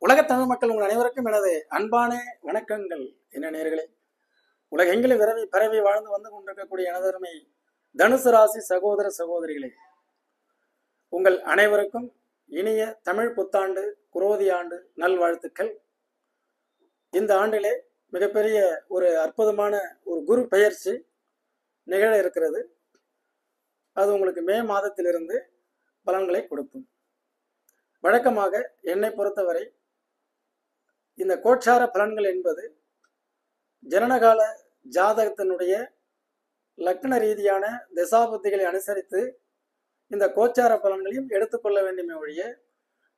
உலக தமிழ் மக்கள் உங்கள் அனைவருக்கும் எனது அன்பான வணக்கங்கள். என்ன நேயர்களே, உலகெங்கிலும் விரவி பரவி வாழ்ந்து வந்து கொண்டிருக்கக்கூடிய எனதருமை தனுசு ராசி சகோதர சகோதரிகளே, உங்கள் அனைவருக்கும் இனிய தமிழ் புத்தாண்டு குரோதி ஆண்டு நல்வாழ்த்துக்கள். இந்த ஆண்டிலே மிகப்பெரிய ஒரு அற்புதமான ஒரு குரு பெயர்ச்சி நிகழ இருக்கிறது. அது உங்களுக்கு மே மாதத்திலிருந்து பலன்களை கொடுக்கும். வழக்கமாக என்னை பொறுத்தவரை இந்த கோட்சார பலன்கள் என்பது ஜனனகால ஜாதகத்தினுடைய லக்ன ரீதியான திசாபுத்திகளை அனுசரித்து இந்த கோச்சார பலன்களையும் எடுத்துக்கொள்ள வேண்டுமே ஒழிய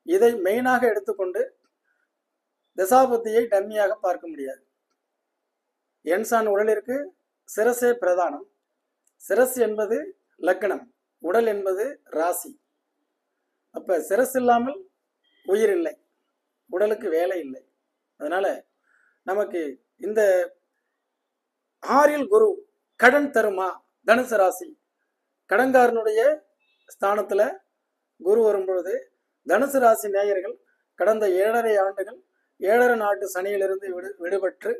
இதை மெயினாக எடுத்துக்கொண்டு திசாபுத்தியை டம்மியாக பார்க்க முடியாது. என்சான் உடலிற்கு சிரசே பிரதானம். சிரஸ் என்பது லக்னம், உடல் என்பது ராசி. அப்ப சிரஸ் இல்லாமல் உயிர் இல்லை, உடலுக்கு வேலை இல்லை. அதனால நமக்கு இந்த ஆறில் குரு கடன் தருமா? தனுசு ராசி கடன்காரனுடைய ஸ்தானத்துல குரு வரும்பொழுது தனுசு ராசி நேயர்கள் கடந்த 7.5 ஆண்டுகள் 7.5 நாட்டு சனியிலிருந்து விடுபட்டு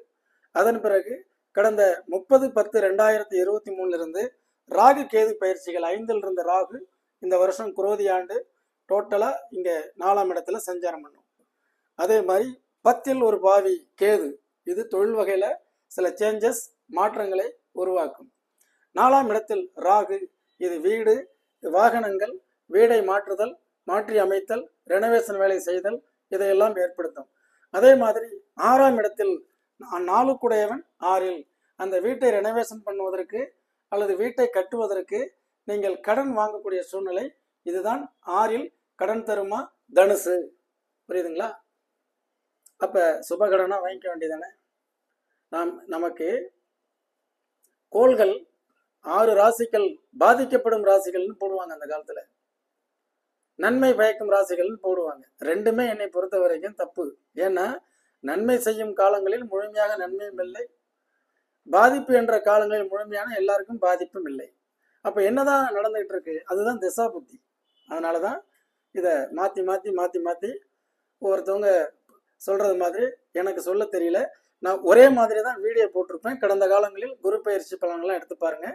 அதன் பிறகு கடந்த 30/10/2023 ராகு கேது பயிற்சிகள் 5ல் இருந்த ராகு இந்த வருஷம் குரோதி ஆண்டு டோட்டலா இங்க 4ஆம் இடத்துல சஞ்சாரம் பண்ணும். அதே மாதிரி 10ல் ஒரு பாவி கேது, இது தொழில் வகையில சில சேஞ்சஸ் மாற்றங்களை உருவாக்கும். 4ஆம் இடத்தில் ராகு, இது வீடு வாகனங்கள், வீடை மாற்றுதல், மாற்றி அமைத்தல், ரெனோவேஷன் வேலை செய்தல், இதையெல்லாம் ஏற்படுத்தும். அதே மாதிரி 6ஆம் இடத்தில் 4 கூடையவன் 6ல் அந்த வீட்டை ரெனோவேஷன் பண்ணுவதற்கு அல்லது வீட்டை கட்டுவதற்கு நீங்கள் கடன் வாங்கக்கூடிய சூழ்நிலை. இதுதான் 6ல் கடன் தருமா தனுசு. புரியுதுங்களா? அப்ப சுபகடனா வாங்கிக்க வேண்டியதானே. நமக்கு கோள்கள் 6 ராசிகள் பாதிக்கப்படும் ராசிகள்னு போடுவாங்க. அந்த காலத்துல நன்மை பயக்கும் ராசிகள்னு போடுவாங்க. ரெண்டுமே என்னை பொறுத்த வரைக்கும் தப்பு. ஏன்னா நன்மை செய்யும் காலங்களில் முழுமையாக நன்மையும் இல்லை, பாதிப்பு என்ற காலங்களில் முழுமையான எல்லாருக்கும் பாதிப்பும் இல்லை. அப்ப என்னதான் நடந்துகிட்டு இருக்கு? அதுதான் திசா புத்தி. அதனாலதான் இதை மாத்தி மாத்தி மாத்தி மாத்தி ஒவ்வொருத்தவங்க சொல்றது மாதிரி எனக்கு சொல்ல தெரியல. நான் ஒரே மாதிரி தான் வீடியோ போட்டிருப்பேன். கடந்த காலங்களில் குரு பயிற்சி பலன்கள்லாம் எடுத்து பாருங்க.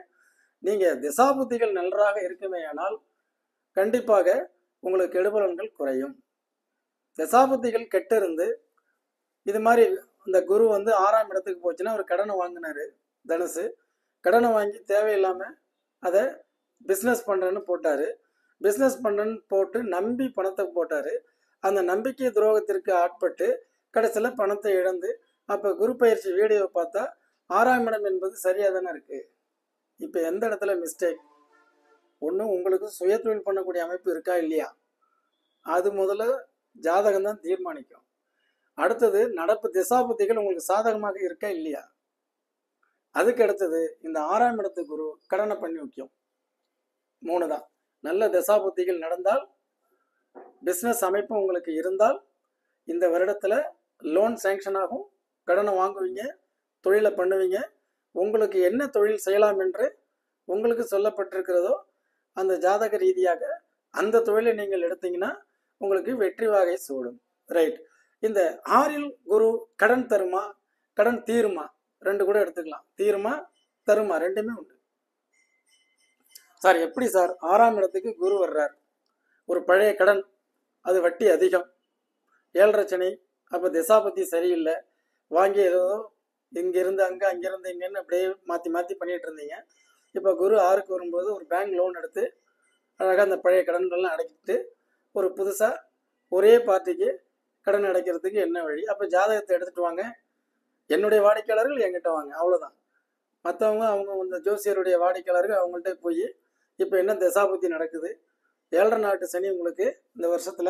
நீங்க திசாபுத்திகள் நன்றாக இருக்குமே ஆனால் கண்டிப்பாக உங்களுக்கு கெடுபலன்கள் குறையும். திசாபுத்திகள் கெட்டு இருந்து இது மாதிரி இந்த குரு 6ஆம் இடத்துக்கு போச்சுன்னா ஒரு கடனை வாங்கினாரு தனுசு. கடனை வாங்கி தேவையில்லாம அதை பிஸ்னஸ் பண்றேன்னு போட்டாரு. பிஸ்னஸ் பண்றேன்னு போட்டு நம்பி பணத்தை போட்டாரு. அந்த நம்பிக்கை துரோகத்திற்கு ஆட்பட்டு கடைசியில் பணத்தை இழந்து, அப்ப குரு பயிற்சி வீடியோவை பார்த்தா 6ஆம் இடம் என்பது சரியா தானே இருக்கு. இப்ப எந்த இடத்துல மிஸ்டேக்? ஒன்றும் உங்களுக்கு சுய தொழில் பண்ணக்கூடிய அமைப்பு இருக்கா இல்லையா, அது முதல்ல ஜாதகம் தான் தீர்மானிக்கும். அடுத்தது நடப்பு திசாபுத்திகள் உங்களுக்கு சாதகமாக இருக்கா இல்லையா. அதுக்கு அடுத்தது இந்த 6ஆம் இடத்து குரு கடனை பண்ணி வைக்கும். 3 தான். நல்ல திசாபுத்திகள் நடந்தால், பிஸ்னஸ் அமைப்பு உங்களுக்கு இருந்தால் இந்த வருடத்துல லோன் சேங்ஷன் ஆகும், கடனை வாங்குவீங்க, தொழிலை பண்ணுவீங்க. உங்களுக்கு என்ன தொழில் செய்யலாம் என்று உங்களுக்கு சொல்லப்பட்டிருக்கிறதோ அந்த ஜாதக ரீதியாக அந்த தொழிலை நீங்கள் எடுத்தீங்கன்னா உங்களுக்கு வெற்றி வாகை சூடும். ரைட். இந்த 6ல் குரு கடன் தருமா கடன் தீருமா? 2 கூட எடுத்துக்கலாம். தீருமா தருமா ரெண்டுமே உண்டு. சார் எப்படி சார் 6ஆம் இடத்துக்கு குரு வர்றார், ஒரு பழைய கடன், அது வட்டி அதிகம், 7.5 சனி, அப்ப திசாபத்தி சரியில்லை, வாங்கி ஏதோ இங்கிருந்து அங்க அங்கிருந்து இங்கன்னு அப்படியே மாத்தி மாத்தி பண்ணிட்டு இருந்தீங்க. இப்ப குரு 6க்கு வரும்போது ஒரு பேங்க் லோன் எடுத்து அழகா அந்த பழைய கடன்கள்லாம் அடைக்கிட்டு ஒரு புதுசா ஒரே பார்ட்டிக்கு கடன் அடைக்கிறதுக்கு என்ன வழி? அப்ப ஜாதகத்தை எடுத்துட்டு வாங்க, என்னுடைய வாடிக்கையாளர்கள் என்கிட்ட வாங்க, அவ்வளவுதான். மற்றவங்க அவங்க இந்த ஜோசியருடைய வாடிக்கையாளர்கள் அவங்கள்ட்ட போய் இப்ப என்ன திசாபுத்தி நடக்குது, 7.5 நாட்டு சனி உங்களுக்கு இந்த வருஷத்துல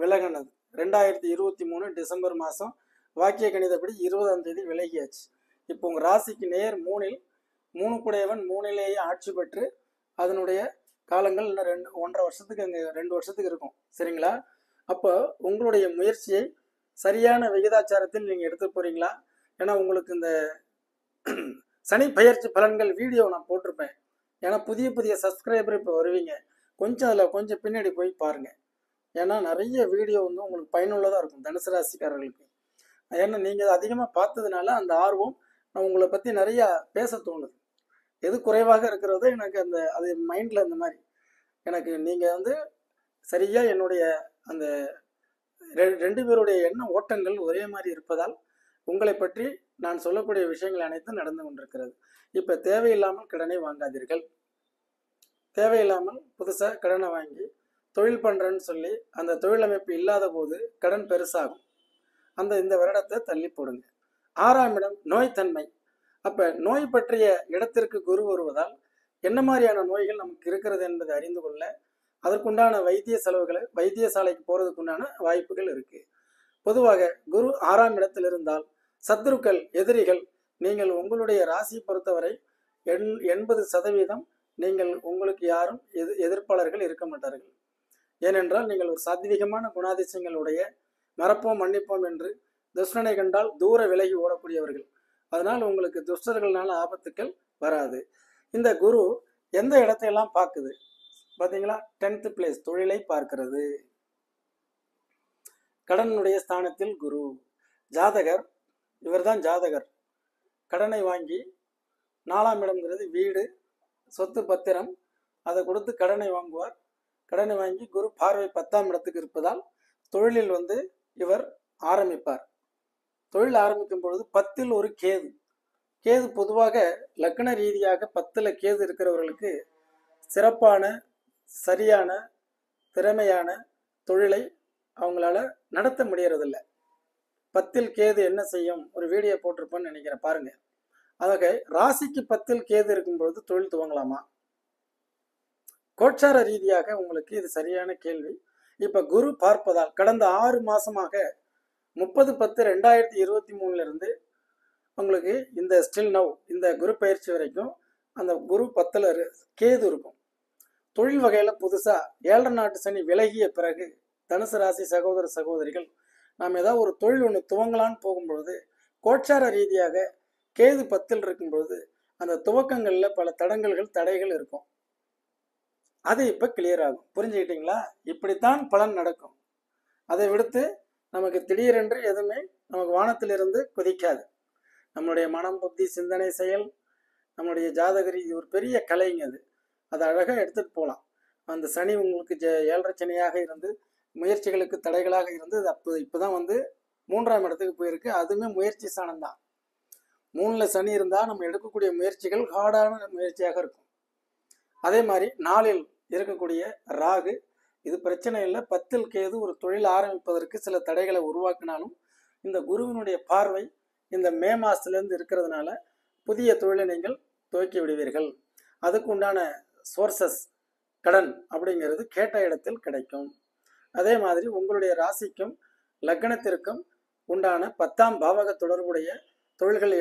விலகினது 2023 டிசம்பர் மாதம் வாக்கிய கணிதப்படி 20ஆம் தேதி விலகியாச்சு. இப்போ உங்க ராசிக்கு நேர் 3ல் 3 கூடையவன் 3லேயே ஆட்சி பெற்று அதனுடைய காலங்கள் இன்னும் 1.5 வருஷத்துக்கு அங்கே 2 வருஷத்துக்கு இருக்கும். சரிங்களா? அப்போ உங்களுடைய முயற்சியை சரியான விகிதாச்சாரத்தில் நீங்க எடுத்து போறீங்களா? ஏன்னா உங்களுக்கு இந்த சனி பெயர்ச்சி பலன்கள் வீடியோ நான் போட்டிருப்பேன். ஏன்னா புதிய புதிய சப்ஸ்கிரைபர் இப்போ வருவீங்க, கொஞ்சம் அதில் கொஞ்சம் பின்னாடி போய் பாருங்க. ஏன்னா நிறைய வீடியோ வந்து உங்களுக்கு பயனுள்ளதாக இருக்கும் தனுசு ராசிக்காரர்களுக்கு. ஏன்னா நீங்கள் அதிகமாக பார்த்ததுனால அந்த ஆர்வம் உங்களை பற்றி நிறையா பேச தோணுது. எது குறைவாக இருக்கிறதோ எனக்கு அது மைண்டில் அந்த மாதிரி எனக்கு நீங்கள் வந்து சரியாக என்னுடைய அந்த ரெண்டு பேருடைய எண்ண ஓட்டங்கள் ஒரே மாதிரி இருப்பதால் உங்களை பற்றி நான் சொல்லக்கூடிய விஷயங்கள் அனைத்தும் நடந்து கொண்டிருக்கிறது. இப்போ தேவையில்லாமல் கடனை வாங்காதீர்கள். தேவையில்லாமல் புதுசாக கடனை வாங்கி தொழில் பண்ணுறேன்னு சொல்லி அந்த தொழில் அமைப்பு இல்லாத போது கடன் பெருசாகும். இந்த வருடத்தை தள்ளி போடுங்க. 6ஆம் இடம் நோய்த்தன்மை. அப்போ நோய் பற்றிய இடத்திற்கு குரு வருவதால் என்ன மாதிரியான நோய்கள் நமக்கு இருக்கிறது என்பதை அறிந்து கொள்ள அதற்குண்டான வைத்திய செலவுகளை வைத்தியசாலைக்கு போகிறதுக்குண்டான வாய்ப்புகள் இருக்குது. பொதுவாக குரு 6ஆம் இடத்தில் இருந்தால் சத்துருக்கள், எதிரிகள், நீங்கள் உங்களுடைய ராசியை பொறுத்தவரை 80% நீங்கள் உங்களுக்கு யாரும் எதிர்ப்பாளர்கள் இருக்க மாட்டார்கள். ஏனென்றால் நீங்கள் ஒரு சாத்வீகமான குணாதிசயங்களுடைய மறப்போம் மன்னிப்போம் என்று துஷ்டனை கண்டால் தூர விலகி ஓடக்கூடியவர்கள். அதனால் உங்களுக்கு துஷ்டர்களான ஆபத்துக்கள் வராது. இந்த குரு எந்த இடத்தையெல்லாம் பார்க்குது பார்த்தீங்களா? 10th பிளேஸ் தொழிலை பார்க்கிறது. கடனுடைய ஸ்தானத்தில் குரு. ஜாதகர், இவர்தான் ஜாதகர். கடனை வாங்கி 4ஆம் இடம்ங்கிறது வீடு, சொத்து, பத்திரம், அதை கொடுத்து கடனை வாங்குவார். கடனை வாங்கி குரு பார்வை 10ஆம் இடத்துக்கு இருப்பதால் தொழிலில் வந்து இவர் ஆரம்பிப்பார். தொழில் ஆரம்பிக்கும் பொழுது 10ல் ஒரு கேது. கேது பொதுவாக லக்ன ரீதியாக 10ல் கேது இருக்கிறவர்களுக்கு சிறப்பான சரியான திறமையான தொழிலை அவங்களால நடத்த முடியறதில்ல. 10ல் கேது என்ன செய்யும், ஒரு வீடியோ போட்டிருப்பேன்னு நினைக்கிறேன், பாருங்க. ஆக ராசிக்கு 10ல் கேது இருக்கும்பொழுது தொழில் துவங்கலாமா? கோட்சார ரீதியாக உங்களுக்கு இது சரியான கேள்வி. இப்ப குரு பார்ப்பதால் கடந்த 6 மாசமாக 30/10/2023 இருந்து உங்களுக்கு இந்த ஸ்டில் நவ் இந்த குரு பயிற்சி வரைக்கும் அந்த குரு 10ல் கேது இருக்கும். தொழில் வகையில புதுசா 7 நாட்டு சனி விலகிய பிறகு தனுசு ராசி சகோதர சகோதரிகள் நாம் ஏதாவது ஒரு தொழில் ஒன்று துவங்கலான்னு போகும்பொழுது கோட்சார ரீதியாக கேது 10ல் இருக்கும்பொழுது அந்த துவக்கங்கள்ல பல தடைகள் இருக்கும். அது இப்ப கிளியர் ஆகும். புரிஞ்சுக்கிட்டீங்களா? இப்படித்தான் பலன் நடக்கும். அதை விடுத்து நமக்கு திடீரென்று எதுவுமே நமக்கு வானத்திலிருந்து குதிக்காது. நம்மளுடைய மனம், புத்தி, சிந்தனை, செயல், நம்மளுடைய ஜாதகரி ஒரு பெரிய கலைங்க. அது அழகாக எடுத்துட்டு போகலாம். அந்த சனி உங்களுக்கு 7.5 சனியாக இருந்து முயற்சிகளுக்கு தடைகளாக இருந்து இப்போதான் வந்து 3ஆம் இடத்துக்கு போயிருக்கு. அதுவுமே முயற்சி ஸ்தானம் தான். 3ல் சனி இருந்தால் நம்ம எடுக்கக்கூடிய முயற்சிகள் ஹார்டான முயற்சியாக இருக்கும். அதே மாதிரி 4ல் இருக்கக்கூடிய ராகு, இது பிரச்சனை இல்லை. 10ல் கேது ஒரு தொழில் ஆரம்பிப்பதற்கு சில தடைகளை உருவாக்கினாலும் இந்த குருவினுடைய பார்வை இந்த மே மாசத்துலேருந்து இருக்கிறதுனால புதிய தொழிலை நீங்கள் துவக்கி விடுவீர்கள். அதுக்கு உண்டான சோர்சஸ் கடன் அப்படிங்கிறது கேட்ட இடத்தில் கிடைக்கும். அதே மாதிரி உங்களுடைய ராசிக்கும் லக்னத்திற்கும் உண்டான 10ஆம் பாவக தொடர்புடைய தொழில்கள்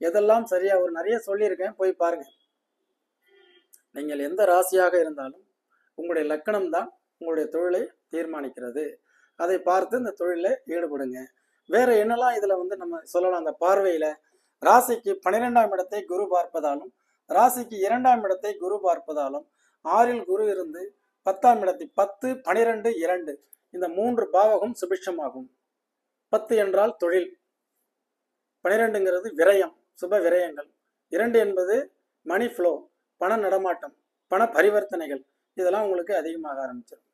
எதெல்லாம் சரியா ஒரு நிறைய சொல்லியிருக்கேன், போய் பாருங்க. நீங்கள் எந்த ராசியாக இருந்தாலும் உங்களுடைய லக்கணம் தான் உங்களுடைய தொழிலை தீர்மானிக்கிறது. அதை பார்த்து இந்த தொழிலில் ஈடுபடுங்க. வேற என்னெல்லாம் இதுல வந்து நம்ம சொல்லலாம்? அந்த பார்வையில ராசிக்கு 12ஆம் இடத்தை குரு பார்ப்பதாலும் ராசிக்கு 2ஆம் இடத்தை குரு பார்ப்பதாலும் 6ல் குரு இருந்து 10ஆம் இடத்தை 10, 12, 2 இந்த 3 பாவகம் சுபிட்சமாகும். 10 என்றால் தொழில், 12ங்கிறது விரயம், சுப விரயங்கள், 2 என்பது மணி ஃப்ளோ, பண நடமாட்டம், பண பரிவர்த்தனைகள், இதெல்லாம் உங்களுக்கு அதிகமாக ஆரம்பிச்சிடும்.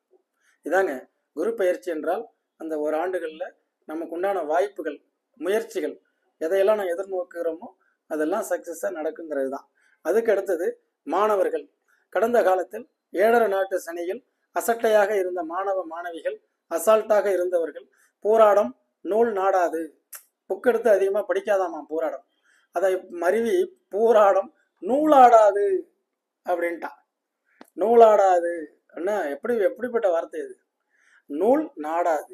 இதாங்க குரு பயிற்சி என்றால். அந்த ஒரு ஆண்டுகளில் நமக்கு உண்டான வாய்ப்புகள், முயற்சிகள் எதையெல்லாம் நான் எதிர்நோக்குகிறோமோ அதெல்லாம் சக்சஸாக நடக்குங்கிறது தான். அதுக்கு அடுத்தது மாணவர்கள். கடந்த காலத்தில் 7.5 நாட்டு சனியில் அசட்டையாக இருந்த மாணவ மாணவிகள், அசால்ட்டாக இருந்தவர்கள், போராடம் நூல் நாடாது, புக் எடுத்து அதிகமாக படிக்காதாமா போராடம், அதை மருவி போராடம் நூலாடாது அப்படின்ட்டான். நூலாடாது அண்ணா, எப்படிப்பட்ட வார்த்தை இது? நூல் நாடாது.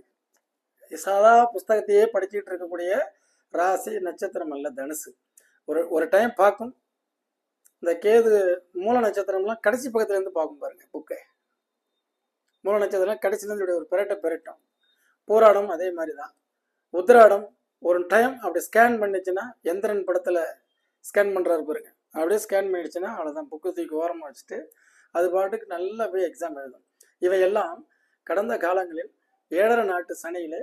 சாதா புஸ்தகத்தையே படிச்சுட்டு இருக்கக்கூடிய ராசி நட்சத்திரம் அல்ல தனுசு. ஒரு டைம் பார்க்கும். இந்த கேது மூல நட்சத்திரம்லாம் கடைசி பக்கத்துல இருந்து பார்க்கும் பாருங்க புக்கை. மூல நட்சத்திரம் கடைசிலேருந்து ஒரு பெரட்டும். போராடம் அதே மாதிரி தான். உத்திராடம் ஒரு டைம் அப்படி ஸ்கேன் பண்ணிச்சுன்னா, எந்திரன் படத்துல ஸ்கேன் பண்றாரு பாருங்க, அப்படியே ஸ்கேன் பண்ணிடுச்சுன்னா அவ்வளோதான், புக்கு தூக்கி ஓரமாக வச்சுட்டு அது பாட்டுக்கு நல்லா போய் எக்ஸாம் எழுதும். இவையெல்லாம் கடந்த காலங்களில் 7.5 நாட்டு சனியில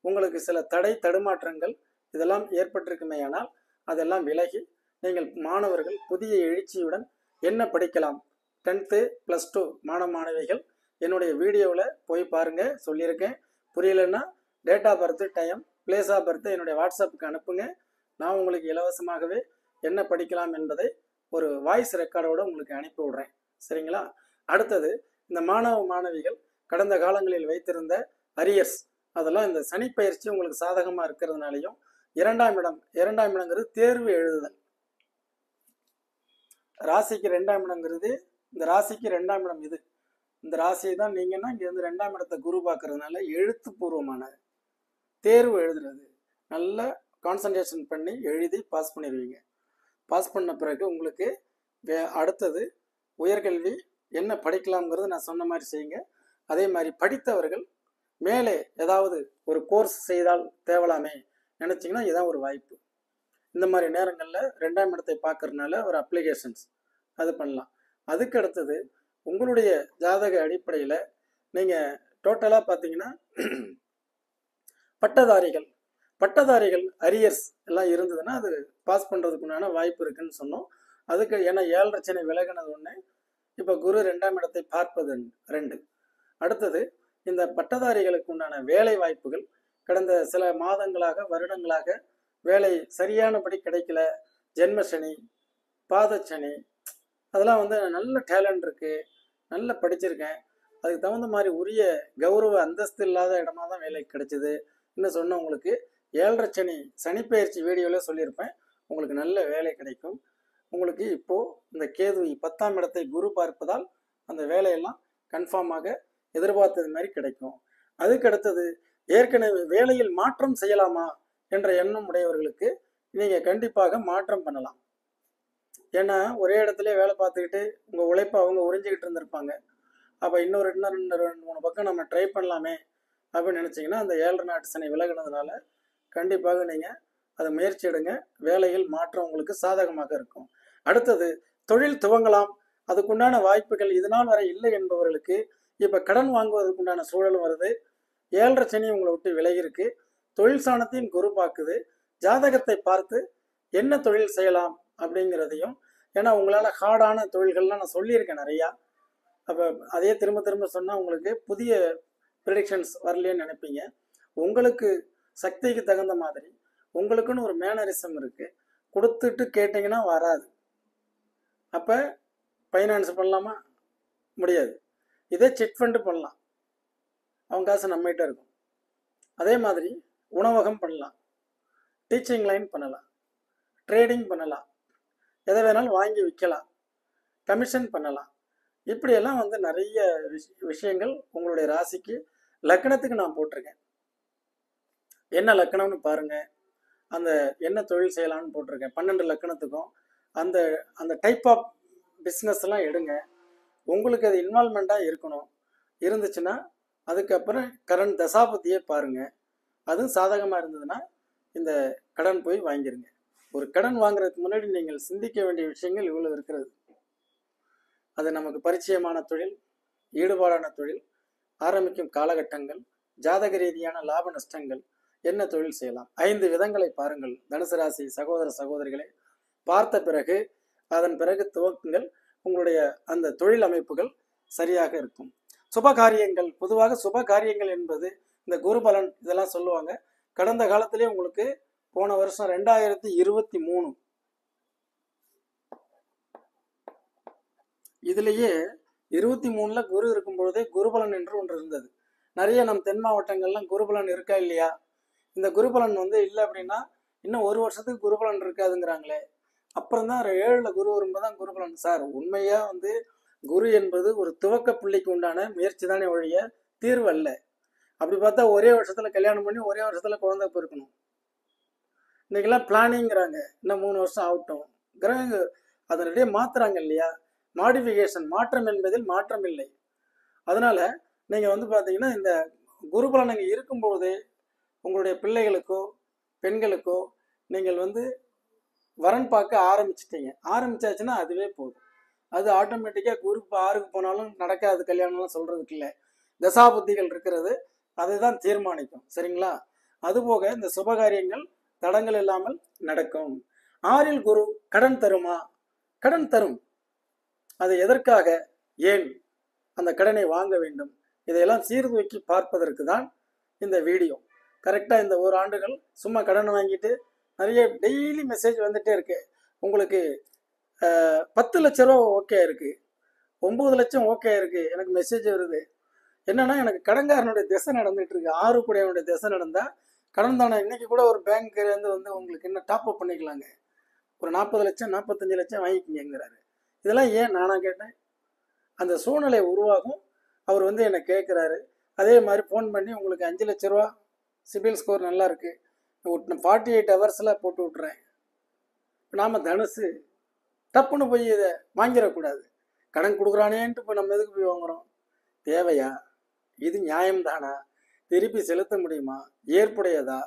உங்களுக்கு சில தடை தடுமாற்றங்கள் இதெல்லாம் ஏற்பட்டிருக்குமேயானால் அதெல்லாம் விலகி நீங்கள் மாணவர்கள் புதிய எழுச்சியுடன் என்ன படிக்கலாம் 10th +2 மாணவிகள் என்னுடைய வீடியோவில் போய் பாருங்க, சொல்லியிருக்கேன். புரியலன்னா date of birth, time, place of birth என்னுடைய வாட்ஸ்அப்புக்கு அனுப்புங்க. நான் உங்களுக்கு இலவசமாகவே என்ன படிக்கலாம் என்பதை ஒரு வாய்ஸ் ரெக்கார்டோடு உங்களுக்கு அனுப்பி விடுறேன். சரிங்களா? அடுத்தது, இந்த மாணவிகள் கடந்த காலங்களில் வைத்திருந்த அரியர்ஸ் அதெல்லாம் இந்த சனிப்பயிற்சி உங்களுக்கு சாதகமாக இருக்கிறதுனாலையும் 2ஆம் இடங்கிறது தேர்வு எழுதுதல். ராசிக்கு 2ஆம் இடங்கிறது இந்த ராசிக்கு 2ஆம் இடம். இந்த ராசியை தான் நீங்கன்னா இங்க இருந்து 2ஆம் இடத்தை குரு பார்க்கறதுனால எழுத்துப்பூர்வமான தேர்வு எழுதுறது நல்லா கான்சன்ட்ரேஷன் பண்ணி எழுதி பாஸ் பண்ணிடுவீங்க. பாஸ் பண்ண பிறகு உங்களுக்கு அடுத்தது உயர்கல்வி என்ன படிக்கலாம்ங்கிறது நான் சொன்ன மாதிரி செய்யுங்க. அதே மாதிரி படித்தவர்கள் மேலே ஏதாவது ஒரு கோர்ஸ் செய்தால் தேவலாமே நினைச்சிங்கன்னா இதுதான் ஒரு வாய்ப்பு. இந்த மாதிரி நேரங்களில் 2ஆம் இடத்தை பார்க்கறதுனால ஒரு அப்ளிகேஷன்ஸ் அது பண்ணலாம். அதுக்கு அடுத்தது உங்களுடைய ஜாதக அடிப்படையில் நீங்கள் டோட்டலாக பார்த்தீங்கன்னா பட்டதாரிகள் அரியர்ஸ் எல்லாம் இருந்ததுன்னா அது பாஸ் பண்ணுறதுக்குண்டான வாய்ப்பு இருக்குன்னு சொன்னோம். அதுக்கு ஏன்னா 7.5 சனி விலகினது ஒன்று, இப்போ குரு 2ஆம் இடத்தை பார்ப்பது 2. அடுத்தது இந்த பட்டதாரிகளுக்கு உண்டான வேலை வாய்ப்புகள் கடந்த சில மாதங்களாக வருடங்களாக வேலை சரியானபடி கிடைக்கல, ஜென்மசனி, பாதச்சனி, அதெல்லாம் வந்து நல்ல டேலண்ட் இருக்குது, நல்லா படிச்சிருக்கேன், அதுக்கு தகுந்த மாதிரி உரிய கௌரவ அந்தஸ்து இல்லாத இடமா தான் வேலை கிடைச்சிது இன்னும் சொன்னவங்களுக்கு 7.5 சனி சனிப்பெயர்ச்சி வீடியோவில் சொல்லியிருப்பேன். உங்களுக்கு நல்ல வேலை கிடைக்கும். உங்களுக்கு இப்போது இந்த கேது 10ஆம் இடத்தை குரு பார்ப்பதால் அந்த வேலையெல்லாம் கன்ஃபார்மாக எதிர்பார்த்தது மாதிரி கிடைக்கும். அதுக்கு அடுத்தது ஏற்கனவே வேலையில் மாற்றம் செய்யலாமா என்ற எண்ணம் உடையவர்களுக்கு நீங்கள் கண்டிப்பாக மாற்றம் பண்ணலாம். ஏன்னா ஒரே இடத்துல வேலை பார்த்துக்கிட்டு உங்கள் உழைப்பை அவங்க உறிஞ்சிக்கிட்டு இருந்திருப்பாங்க. அப்போ இன்னும் 2-3 பக்கம் நம்ம ட்ரை பண்ணலாமே அப்படின்னு நினச்சிங்கன்னா அந்த 7.5 நாட்டு சனி விலகினதுனால கண்டிப்பாக நீங்கள் அதை முயற்சி எடுங்க. வேலையில் மாற்றம் உங்களுக்கு சாதகமாக இருக்கும். அடுத்தது தொழில் துவங்கலாம், அதுக்குண்டான வாய்ப்புகள் இதனால் வரை இல்லை என்பவர்களுக்கு இப்போ கடன் வாங்குவதற்குண்டான சூழலும் வருது. 7.5 சனி உங்களை விட்டு விலகிருக்கு. தொழில் சாணத்தையும் குரு பார்க்குது. ஜாதகத்தை பார்த்து என்ன தொழில் செய்யலாம் அப்படிங்கிறதையும், ஏன்னா உங்களால் ஹார்டான தொழில்கள்லாம் நான் சொல்லியிருக்கேன் நிறையா. அப்போ அதையே திரும்ப திரும்ப சொன்னால் உங்களுக்கு புதிய ப்ரிடிக்ஷன்ஸ் வரலையேன்னு நினைப்பீங்க. உங்களுக்கு சக்திக்கு தகுந்த மாதிரி உங்களுக்குன்னு ஒரு மேனரிசம் இருக்குது, கொடுத்துட்டு கேட்டிங்கன்னா வராது. அப்போ ஃபைனான்ஸ் பண்ணலாமா? முடியாது. இதே சிட் ஃபண்டு பண்ணலாம், அவங்க காசு நம்மகிட்ட இருக்கும். அதே மாதிரி உணவகம் பண்ணலாம், டீச்சிங் லைன் பண்ணலாம், ட்ரேடிங் பண்ணலாம், எதை வேணாலும் வாங்கி விற்கலாம், கமிஷன் பண்ணலாம். இப்படியெல்லாம் வந்து நிறைய விஷயங்கள் உங்களுடைய ராசிக்கு லக்னத்துக்கு நான் போட்டிருக்கேன். என்ன லக்னம்னு பாருங்க, அந்த என்ன தொழில் செய்யலாம்னு போட்டிருக்கேன். 12 லக்னத்துக்கும் அந்த அந்த டைப் ஆஃப் பிஸ்னஸ் எல்லாம் எடுங்க. உங்களுக்கு அது இன்வால்மெண்ட்டாக இருக்கணும். இருந்துச்சுன்னா அதுக்கப்புறம் கரண்ட் தசாபதியே பாருங்க. அதுவும் சாதகமாக இருந்ததுன்னா இந்த கடன் போய் வாங்கிருங்க. ஒரு கடன் வாங்குறதுக்கு முன்னாடி நீங்கள் சிந்திக்க வேண்டிய விஷயங்கள் இவ்வளோ இருக்கிறது. அது நமக்கு பரிச்சயமான தொழில், ஈடுபாடான தொழில், ஆரம்பிக்கும் காலகட்டங்கள், ஜாதக ரீதியான லாப நஷ்டங்கள், என்ன தொழில் செய்யலாம், 5 விதங்களை பாருங்கள். தனுசு ராசி சகோதர சகோதரிகளை பார்த்த பிறகு அதன் பிறகு துவக்குங்கள். உங்களுடைய அந்த தொழில் அமைப்புகள் சரியாக இருக்கும். சுப காரியங்கள், பொதுவாக சுப காரியங்கள் என்பது இந்த குருபலன் இதெல்லாம் சொல்லுவாங்க. கடந்த காலத்திலே உங்களுக்கு போன வருஷம் 2023 இதுலேயே 23ல் குரு இருக்கும் பொழுதே குருபலன் என்று ஒன்று இருந்தது. நிறைய நம் தென் மாவட்டங்கள்லாம் குருபலன் இருக்கா இல்லையா? இந்த குருபலன் வந்து இல்லை அப்படின்னா இன்னும் 1 வருஷத்துக்கு குருபலன் இருக்காதுங்கிறாங்களே. அப்புறம் தான் 7ல் குரு வரும்போது தான் குருபலன். சார், உண்மையாக வந்து குரு என்பது ஒரு துவக்க புள்ளிக்கு உண்டான முயற்சி தானே ஒழிய தீர்வு அல்ல. அப்படி பார்த்தா ஒரே வருஷத்தில் கல்யாணம் பண்ணி ஒரே வருஷத்தில் குழந்தை பிறக்கணும். இன்றைக்கெல்லாம் பிளானிங்கிறாங்க, இன்னும் 3 வருஷம் ஆகட்டும். கிரக அதனுடைய மாற்றுறாங்க இல்லையா? மாடிஃபிகேஷன், மாற்றம் என்பதில் மாற்றம் இல்லை. அதனால் நீங்கள் வந்து பார்த்தீங்கன்னா இந்த குருபலன் நீங்கள் இருக்கும்போதே உங்களுடைய பிள்ளைகளுக்கோ பெண்களுக்கோ நீங்கள் வந்து வரன் பார்க்க ஆரம்பிச்சாச்சுன்னா அதுவே போதும். அது ஆட்டோமேட்டிக்காக குரு 6க்கு போனாலும் நடக்காது கல்யாணம்லாம் சொல்கிறதுக்கு இல்லை. தசாபுத்திகள் இருக்கிறது, அதை தான் தீர்மானிக்கும். சரிங்களா? அதுபோக இந்த சுபகாரியங்கள் தடங்கள் இல்லாமல் நடக்கும். 6ல் குரு கடன் தருமா? கடன் தரும். அது எதற்காக, ஏன் அந்த கடனை வாங்க வேண்டும், இதையெல்லாம் சீர்தூக்கி பார்ப்பதற்கு தான் இந்த வீடியோ. கரெக்டாக இந்த 1 ஆண்டுகள் சும்மா கடன் வாங்கிட்டு நிறைய டெய்லி மெசேஜ் வந்துட்டே இருக்கு. உங்களுக்கு 10 லட்ச ரூபா ஓகே இருக்கு, 9 லட்சம் ஓகே இருக்கு, எனக்கு மெசேஜ் வருது. என்னன்னா, எனக்கு கடன்காரனுடைய திசை நடந்துட்டு இருக்கு. 6 கூடையனுடைய திசை நடந்தா கடன் தானே. இன்னைக்கு கூட ஒரு பேங்க்ல இருந்து வந்து உங்களுக்கு என்ன டாப் அப் பண்ணிக்கலாங்க, ஒரு 40 லட்சம் 45 லட்சம் வாங்கிக்கிங்கிறாரு. இதெல்லாம் ஏன் நானா கேட்டேன். அந்த சூழ்நிலை உருவாகும். அவர் வந்து என்னை கேட்குறாரு. அதே மாதிரி ஃபோன் பண்ணி உங்களுக்கு 5 லட்ச ரூபா சிபில் ஸ்கோர் நல்லா இருக்கு, 48 ஹவர்ஸில் போட்டு விட்றேன். நாம் தனுசு டப்புன்னு போய் இதை வாங்கிடக்கூடாது. கடன் கொடுக்குறானேன்ட்டு இப்போ நம்ம எதுக்கு போய் வாங்குறோம்? தேவையா? இது நியாயம்தானா? திருப்பி செலுத்த முடியுமா? ஏற்புடையதா?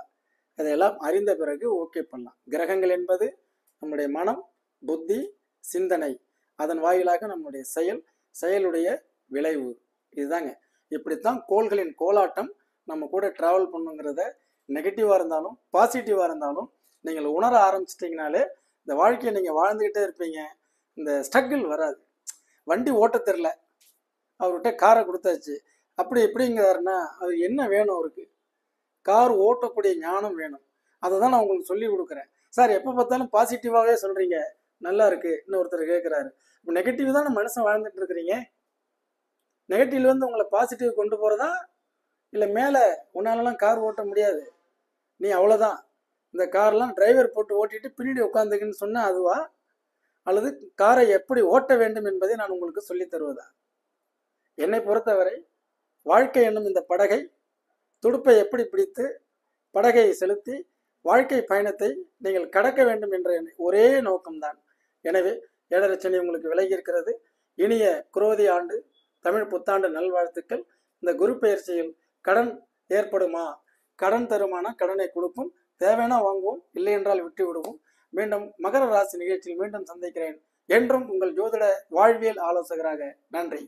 அதையெல்லாம் அறிந்த பிறகு ஓகே பண்ணலாம். கிரகங்கள் என்பது நம்முடைய மனம், புத்தி, சிந்தனை, அதன் வாயிலாக நம்முடைய செயலுடைய விளைவு. இதுதாங்க. இப்படித்தான் கோள்களின் கோலாட்டம் நம்ம கூட டிராவல் பண்ணுங்கிறத, நெகட்டிவாக இருந்தாலும் பாசிட்டிவாக இருந்தாலும் நீங்கள் உணர ஆரம்பிச்சிட்டிங்கனாலே இந்த வாழ்க்கையை நீங்கள் வாழ்ந்துக்கிட்டே இருப்பீங்க. இந்த ஸ்ட்ரகிள் வராது. வண்டி ஓட்ட தெரில, அவர்கிட்ட காரை கொடுத்தாச்சு, அப்படி எப்படிங்கிறாருன்னா அது என்ன வேணும்? அவருக்கு கார் ஓட்டக்கூடிய ஞானம் வேணும். அதை தான் நான் உங்களுக்கு சொல்லி கொடுக்குறேன். சார் எப்போ பார்த்தாலும் பாசிட்டிவாகவே சொல்கிறீங்க, நல்லா இருக்கு, இன்னொருத்தர் கேட்குறாரு. இப்போ நெகட்டிவ் தானே மனுஷன் வாழ்ந்துட்டு இருக்கிறீங்க. நெகட்டிவ்ல வந்து உங்களை பாசிட்டிவ் கொண்டு போகிறதா, இல்லை மேலே உன்னாலலாம் கார் ஓட்ட முடியாது, நீ அவ்வளோதான், இந்த கார்லாம் டிரைவர் போட்டு ஓட்டிட்டு பின்னாடி உட்காந்துக்குன்னு சொன்னால் அதுவா? அல்லது காரை எப்படி ஓட்ட வேண்டும் என்பதை நான் உங்களுக்கு சொல்லி தருவதா? என்னை பொறுத்தவரை வாழ்க்கை என்னும் இந்த படகை, துடுப்பை எப்படி பிடித்து படகை செலுத்தி வாழ்க்கை பயணத்தை நீங்கள் கடக்க வேண்டும் என்ற ஒரே நோக்கம்தான். எனவே 7.5 சனி உங்களுக்கு விலகி இருக்கிறது. இனிய குரோதி ஆண்டு தமிழ் புத்தாண்டு நல்வாழ்த்துக்கள். இந்த குரு பெயர்ச்சியில் கடன் ஏற்படுமா? கடன் தருமானா கடனை கொடுக்கும். தேவைன்னா வாங்குவோம், இல்லை என்றால் விட்டு விடுவோம். மீண்டும் மகர ராசி நிகழ்ச்சியில் மீண்டும் சந்திக்கிறேன். என்றும் உங்கள் ஜோதிட வாழ்வியல் ஆலோசகராக. நன்றி.